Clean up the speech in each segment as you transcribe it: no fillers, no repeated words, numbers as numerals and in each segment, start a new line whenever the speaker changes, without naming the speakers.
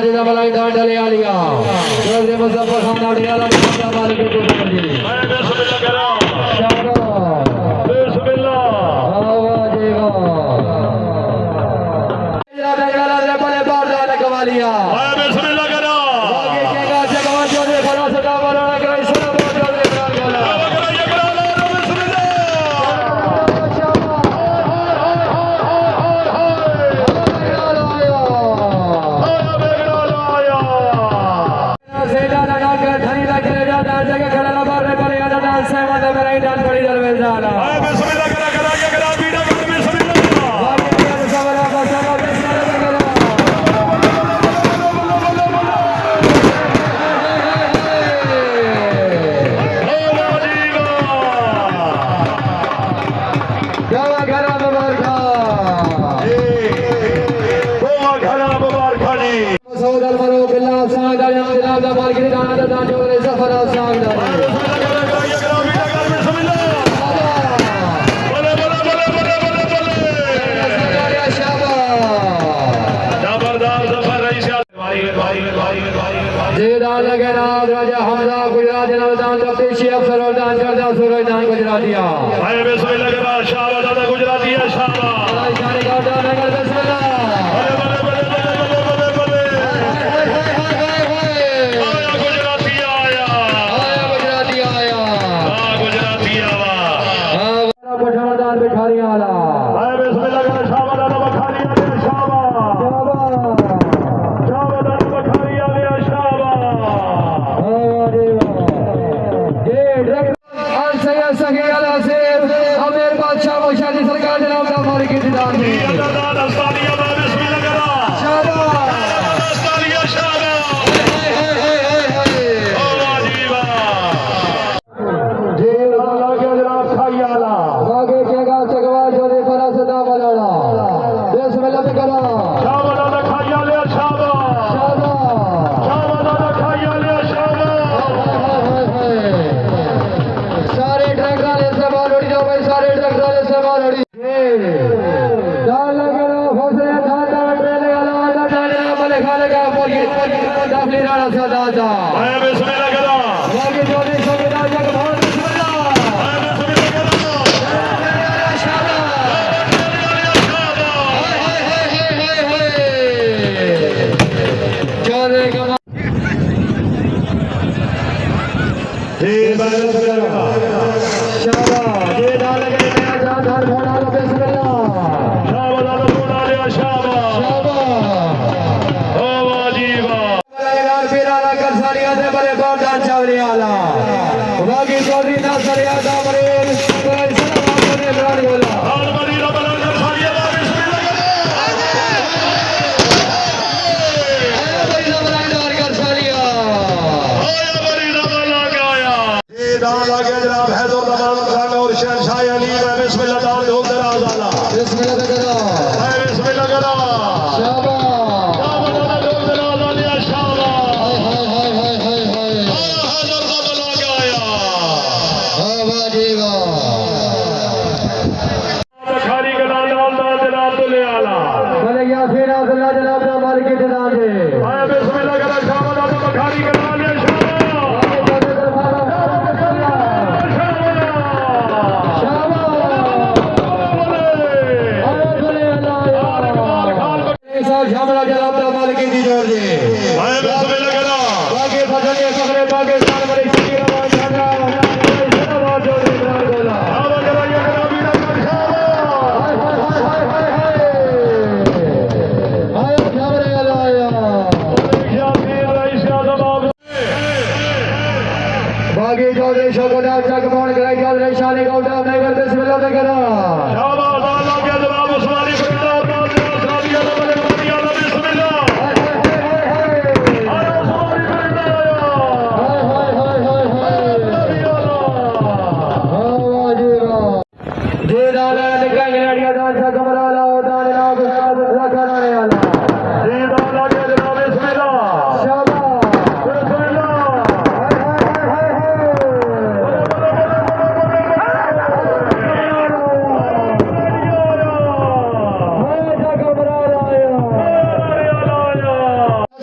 बाजी का मलाई दांड डले आ लिया जल्दी मुजफ्फर खान डाल दिया लाल मालिक के ऊपर जी मैं बिस्मिल्लाह कर रहा हूं शाबाश बिस्मिल्लाह वाह जी वाह जरा बेगला बड़े बार डाल कवा लिया मैं बिस्मिल्लाह कर रहा हूं बाकी के का जगह जो दे बड़ा सदा वाला कर इसने बहुत जल्दी डाल बोला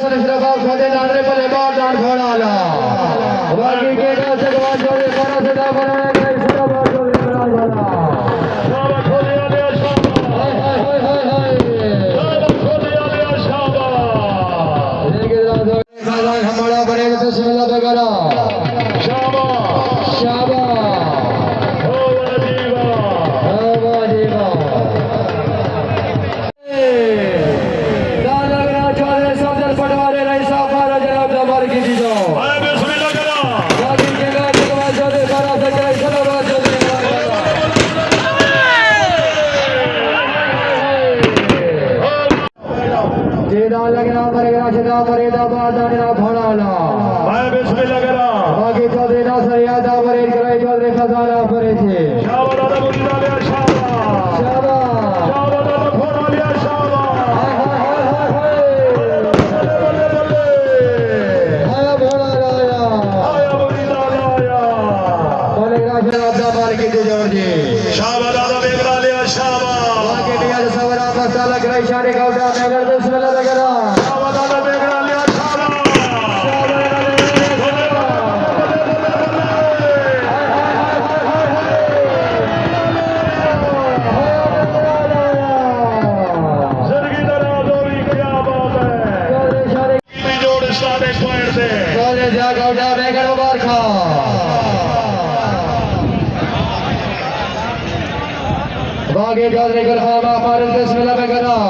शराब खाते नारे पले बार दान घोड़ाला बाकी के का सगवान जोड़े बड़ा सदा बनाया गया शराब जोड़े बड़ा वाला शाबाश खोले आले शाबाश हाय हाय हाय हाय शाबाश खोले आले शाबाश लेके जाओ खाजान हमारा बनेगा तो बिस्मिल्लाह वगैरह शाबाश शाबाश ओ वाजीबा बागे जाने कर खामा मारन बिस्मिल्लाह वगैरह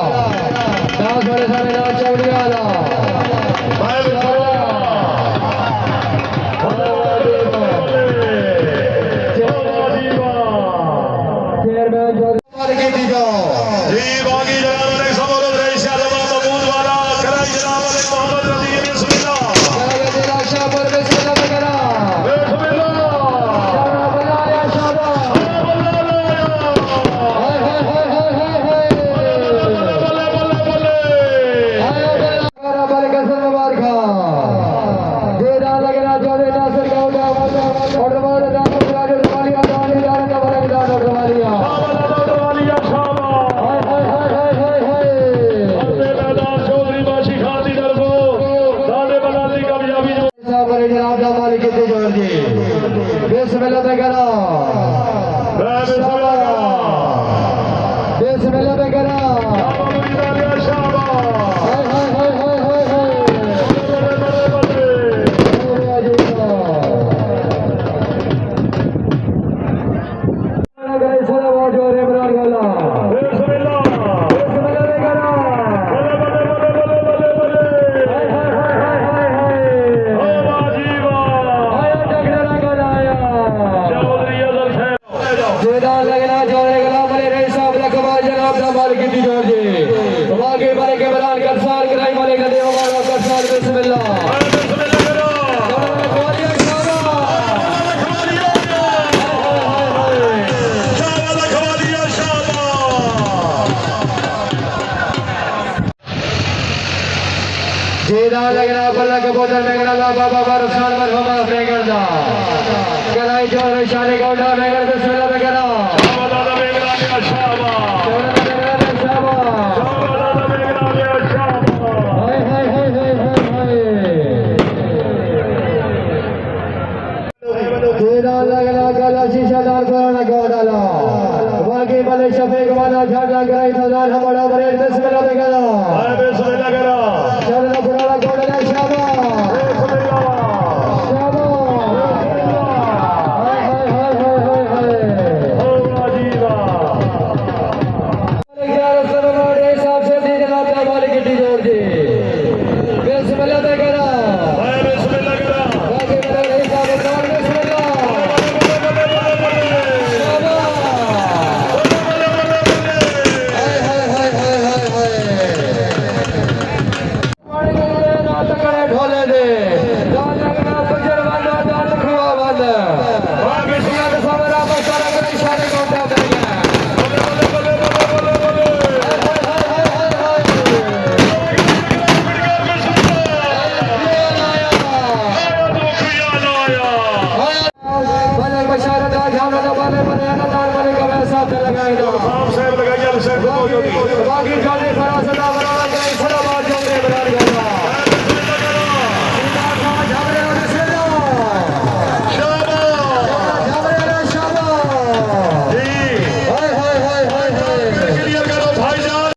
नाज बड़े सारे नाज चौड़ी वाला भाई चेयरमैन जो मार के दी जाओ जी बागी जनाब ने समरो रईस आलम महमूद वाला कराई जनाब ने मोहम्मद रजी बिस्मिल्लाह कराई तेरा शाबाश बिस्मिल्लाह वगैरह
लगाएगा